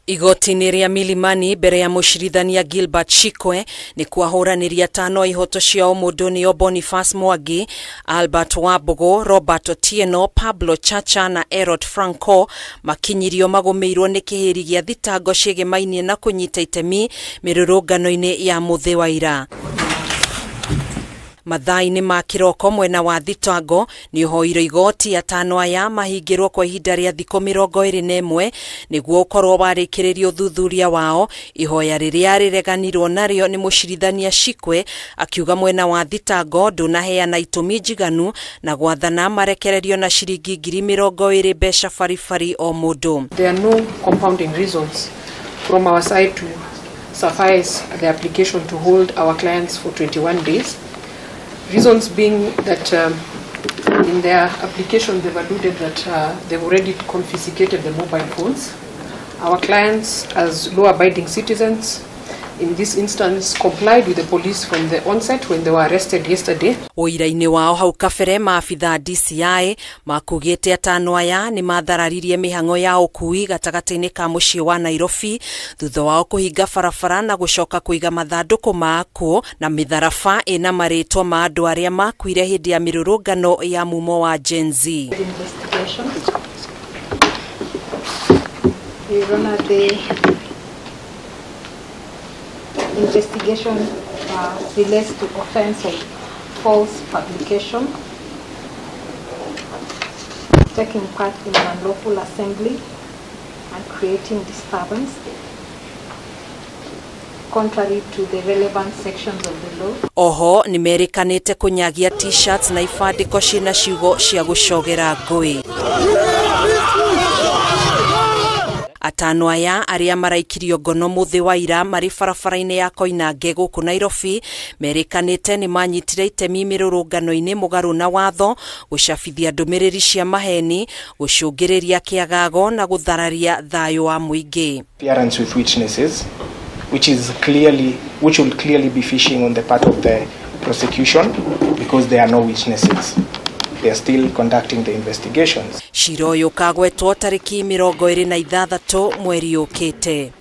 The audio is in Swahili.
Igoti-inĩ rĩa Milimani mbere ya mũcirithania Gilbert Chikwe ni Ahuraniri atano IHOTO cia omundu nio BONIFACE MWANGI, Albert Wambugu, Robert Otieno, Pablo Chacha na Erod Franco makinyirio magumirwo ni kihiri gia thitango ciĩgĩmainie na kunyita itemi mirurungano-inĩ ya muthi wa ira. Mathaa-inĩ ma kiroko mwena wa thitango ni uhoire igoti atano aya mahingirwo kwa ihinda rĩa thikũ 21 niguo ukorwo barĩkĩrĩrio thuthuria wao. Ihoya rĩrĩa rĩreganirwo narĩo ni mũcirithania Chikwe akiuga mwena wa thitango ndunaheana itũmi njiganu na gwathana marekererio na ciringi 20,000 mbeca baribari o mundu. There are no compounding reasons from our side to suffice the application to hold our clients for 21 days. Reasons being that in their application they've alluded that they've already confiscated the mobile phones. Our clients, as law-abiding citizens, in this instance complied with the police from the onset when they were arrested yesterday. Oira-inĩ wao hau kabere maabitha DCI makugĩte atano aya ni mathararirie mĩhang'o ya ũkui gatagatĩ-inĩ ka mũciĩ wa Nairobi thutha wao kũhinga barabara na gũcoka kũiga mathandũkũ makuo na mĩtharaba ĩna marĩtwa ma andũ arĩa makuire hĩndĩ ya mĩrũrũngano ya mumo wa Gen Z. Investigation relates to offense of false publication, taking part in an unlawful assembly and creating disturbance contrary to the relevant sections of the law. Oho nimerekanite kunyagia t-shirts na ifandĩko ciĩna ciugo cia gũcogera ngũĩ. Atano aya aria maraikirio ngono muthi wa ira mari barabara-inĩ ya Koinange gũkũ Nairobi merekanite ni manyitire itemi mirurungano-inĩ mũgarũ na watho, gũcabithia ndũmĩrĩri cia maheni, gũcũngĩrĩria kĩagago na gũthararia thayũ wa mũingĩ. Appearance with witnesses, which will clearly be fishing on the part of the prosecution because there are no witnesses. They are still conducting the investigations. Shiro yukagwetwo tariki 26 mweri ũkĩte.